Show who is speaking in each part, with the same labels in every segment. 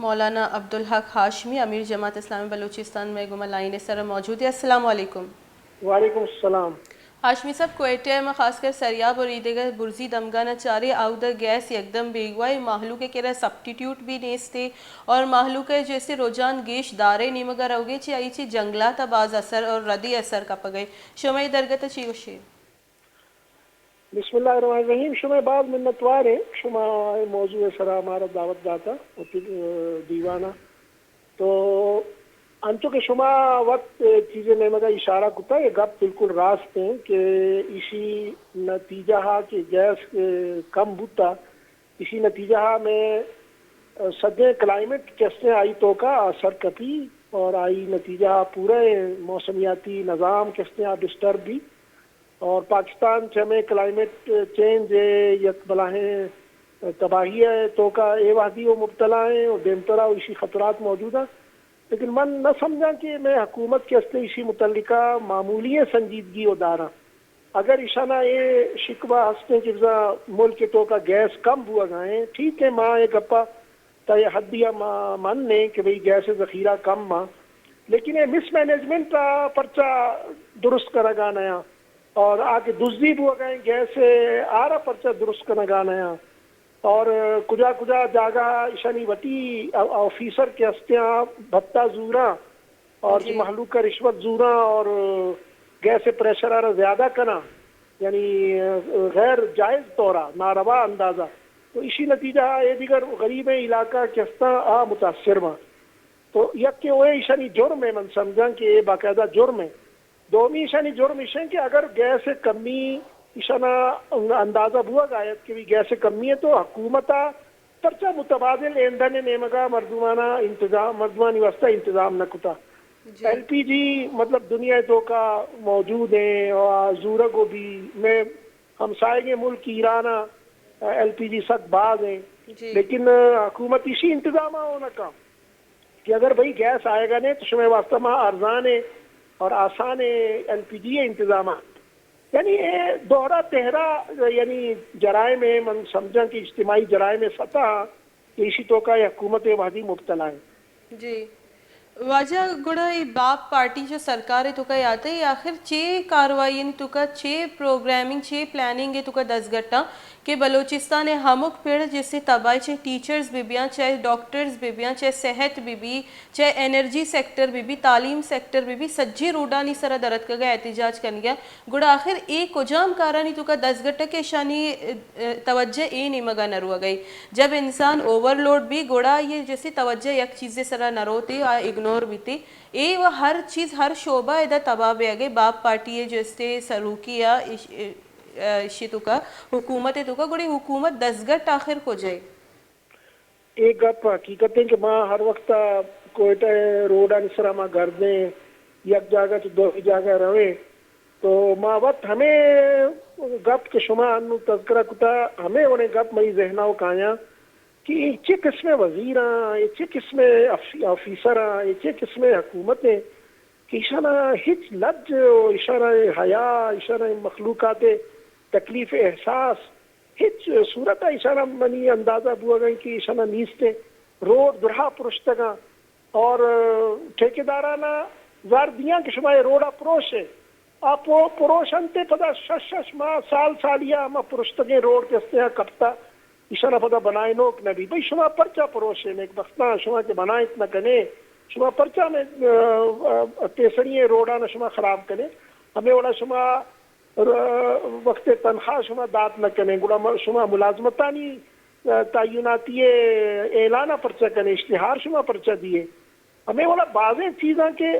Speaker 1: مولانا عبدالحق ہاشمی امیر جماعت اسلامی بلوچستان میں گملائن سر موجود ہے. السلام علیکم.
Speaker 2: وعلیکم السلام.
Speaker 1: ہاشمی صاحب کوئٹہ میں خاص کر سریاب اور ایدگا برزی دمگانا چارے آودہ گیس یکدم بیگوائی محلو کے کرا سبٹیٹیوٹ بھی نیستے اور محلو کے جیسے روجان گیش دارے نیمگا روگے چی آئی چی جنگلات باز اثر اور ردی اثر کا پگئے شمعی درگت چی وشی.
Speaker 2: بسم اللہ الرحمن الرحیم. شما بعض منتوار ہے شما موضوع سرا ہمارا دعوت داتا دیوانہ تو انتو کہ شما وقت چیزیں میں مگا اشارہ کتا یہ گپ بالکل راست ہیں کہ اسی نتیجہ کہ گیس کم بوتا اسی نتیجہ میں سدے کلائمیٹ کیسے آئی تو کا اثر کپی اور آئی نتیجہ پورے موسمیاتی نظام کیسے ڈسٹرب بھی اور پاکستان چمے کلائمیٹ چینج ہے یک بلاہیں تباہی ہے تو کا اے وادی و مبتلا ہیں اور دیمترا اسی خطرات موجود ہیں. لیکن من نہ سمجھا کہ میں حکومت کے استے اسی متعلقہ معمولی سنجیدگی و دارا اگر اشانہ یہ شکوہ ہستے کہ ملک تو کا گیس کم ہوا گئے ٹھیک ہے ماں ایک گپا تا یہ حد دیا من نے کہ بھئی گیس ذخیرہ کم ماں لیکن یہ مس مینجمنٹ پرچہ درست کرا گا نیا اور آکے دزدی بھی ہو گئے گیس آرہ پرچہ درست کرنا گا نیا اور کجا کجا جاگہ اشانی وٹی آفیسر کے ہستیاں بھتہ زورا اور جی محلوق کا رشوت زورا اور گیس پریشر آرہ زیادہ کنا یعنی غیر جائز طورہ ناروا اندازہ تو اسی نتیجہ یہ دیگر غریب علاقہ کے ہستیاں متاثر ماں تو یک کہ وہ اشانی جرم ہے من سمجھا کہ یہ باقاعدہ جرم ہے. دومی اشانی جرم اشن کہ اگر گیس کمی اشانہ اندازہ ہوا گایت کہ بھی گیس کمی ہے تو حکومتہ پرچہ متبادل ایندھن نیمگا مردمانہ انتظام مردمانی واسطہ انتظام نہ کتا. ایل پی جی مطلب دنیا تو کا موجود ہیں اور زورگو بھی میں ہمسائے کے ملک ایرانہ ایل پی جی سخت باز ہیں لیکن حکومت اسی انتظامہ ہونا کا کہ اگر بھئی گیس آئے گا نہیں تو شمع واسطہ ماں ارزان ہے اور آسان ایل پی جی انتظامات یعنی دوہرا تہرا یعنی جرائم میں من سمجھا کہ اجتماعی جرائم میں سطح اسی تو کا حکومت وادی مبتلا ہے.
Speaker 1: جی واجہ گڑا باپ پارٹی جو سرکار ہے تو کا آتا ہے آخر چھ کاروائی تو کا چھ پروگرامنگ چھ پلاننگ ہے تو کا 10 گھٹا کہ بلوچستان ہمک پیڑ جس سے تباہی چاہے ٹیچرز بھی بیاں چاہے ڈاکٹرز بھی بیاں چاہے صحت بھی چاہے انرجی سیکٹر بھی تعلیم سیکٹر بھی سجی روڈانی سرا درد کا گیا احتجاج کرن گیا گڑا آخر ایک کجام کارانی تو کا 10 گھٹا کے شانی توجہ اے نہیں مگا نروا گئی جب انسان اوور لوڈ بھی گڑا یہ جیسے توجہ یک چیزیں سرا نروتی اگنور بھی تھی اے وہ ہر چیز ہر شعبہ ادھر تباہ بے گئے باپ پارٹی ہے جیسے سروکی یا اشی تو کا حکومت تو کا گڑی حکومت 10 گھٹ آخر کو جائے.
Speaker 2: ایک گپ حقیقت ہے کہ ماں ہر وقت کوئٹہ روڈا نسرا ماں گھر دیں یک جاگہ تو دو جاگہ روے تو ماں وقت ہمیں گپ کے شما انو تذکرہ کتا ہمیں انہیں گپ مئی ذہنہ کایا کہ اچھے قسم وزیراں اچھے قسم آفیسراں اچھے قسم حکومتیں کہ اشارہ ہچ لج اشارہ حیا اشارہ مخلوقات تکلیف احساس ہچ صورت اشارہ منی اندازہ بوا گئی کہ اشارہ نیستے روڈ درہا پرشتگاں اور ٹھیکیدارانہ واردیاں کہ شما یہ روڈا پروش ہے آپ پروش انتے پدا شش ماہ سالیا ہم پرشتگیں روڈ کستے ہیں کپتا اشارہ پدا بنائے نوک نبی بھئی شما پرچہ پروش ہے ایک بختہ شما کے بنائے اتنا کنے شما پرچہ میں تیسری روڈانا شما خراب کرے ہمیں اوڑا شما وقت تنخواہ شما دات نہ کریں گوڑا شما ملازمتانی تعیناتی اعلانہ پرچہ کریں اشتہار شما پرچہ دیے ہمیں اوڑا بعضیں چیزاں کے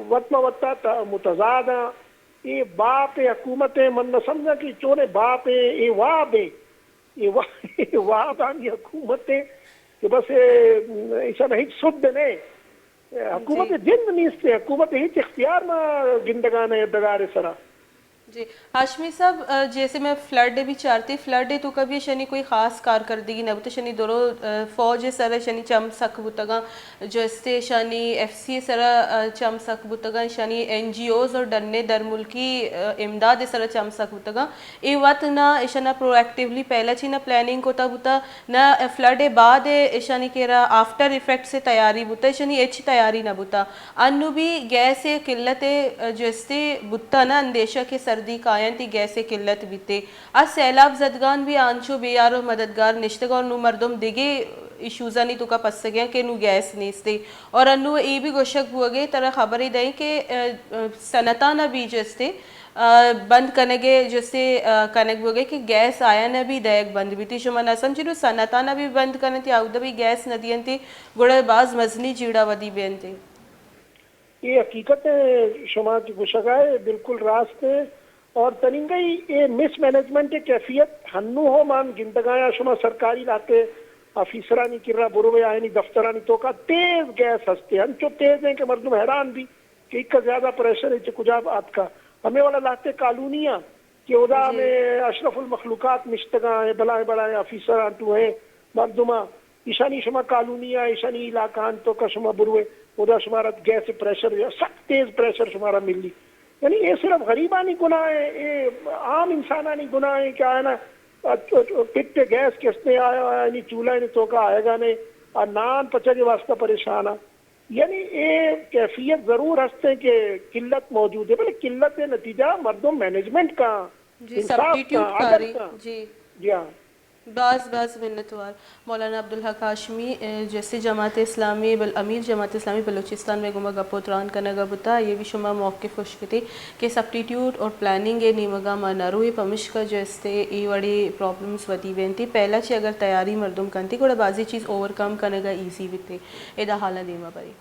Speaker 2: وطا متضاد ہیں یہ باپ حکومت من نہ سمجھا کہ چونے باپ یہ واب ہے یہ واب آنی حکومت ہے کہ بس ایسا نہیں سد نہیں حکومت جن نیستے حکومت ہیچ اختیار نہ گندگان ہے دگار سرا
Speaker 1: جی ہاشمی صاحب جیسے میں فلڈ بھی چارتی فلڈ تو کبھی شنی کوئی خاص کارکردگی نہ بتا شنی درو فوج سر شنی چم سک بتگا جو استے شنی ایف سی سر چم سک بتگا شنی این جی اوز اور ڈرنے در ملکی امداد سر چم سک بتگا ای وقت نہ اشنا پرو ایکٹیولی پہلا چی نہ پلاننگ کو تا بتا نہ فلڈ بعد اشانی کہرا آفٹر افیکٹ سے تیاری بتا شنی اچھی تیاری نہ بتا انو بھی گیس قلت جو استے بتا نا اندیشہ کے سردی کائن تی گیسے قلت بیتے از سیلاب زدگان بھی آنچو بیارو مددگار نشتگا اور نو مردم دیگے ایشوزا نہیں تو کا پس گیا کہ نو گیس نیستے اور انو ای بھی گوشک بوگے طرح خبری دیں کہ سنتانہ بھی جستے بند کنگے جسے کنگ بوگے کہ گیس آیا نہ بھی دیکھ بند بھی تی شما نہ سمجھے نو سنتانہ بھی بند کرنے تی آؤدہ بھی گیس ندین تی گوڑے باز مزنی جیڑا ودی بین تی
Speaker 2: یہ حقیقت ہے شما کی گشگائے بالکل راست ہے اور تنگئی یہ مس مینجمنٹ کیفیت ہنو ہو مان گندگایا شما سرکاری لاتے افیسرانی کرا بروے آئینی دفترانی تو کا تیز گیس ہستے ہنچو تیز ہیں کہ مردم حیران بھی کہ ایک کا زیادہ پریشر ہے کجا بات کا ہمیں والا لاتے کالونیاں کہ ادا میں اشرف المخلوقات مشتگاں ہیں بلائے بلائے افیسران تو ہیں مردمہ ایشانی شما کالونیاں ایشانی علاقان تو کا شما بروے ادا شمارا گیس پریشر سخت تیز پریشر شمارا ملی یعنی یہ صرف غریبانی گناہ ہے یہ عام انسانانی گناہ ہے کیا ہے نا پٹ گیس کسنے آیا یعنی چولہا نہیں تو کا آئے گا نہیں اور نان پچا کے واسطہ پریشان ہے یعنی یہ کیفیت ضرور ہستے کہ قلت موجود ہے بلے قلت نتیجہ مردم مینجمنٹ کا انصاف کا عدل کا جی ہاں
Speaker 1: بعض منتوار مولانا عبدالحق ہاشمی جیسے جماعت اسلامی امیر جماعت اسلامی بلوچستان میں گمہ گپوتران کا نگا بتا یہ بھی شما موقف خوش تھی کہ سبٹیٹیوٹ اور پلاننگ ہے نیمگا مناروی پمش کا جیسے ای وڑی پرابلمس ودی وین تھی پہلا چی اگر تیاری مردم کنتی کوڑا بازی چیز اوور کم کنگا ایزی بھی تھی ادا حالہ دیما بری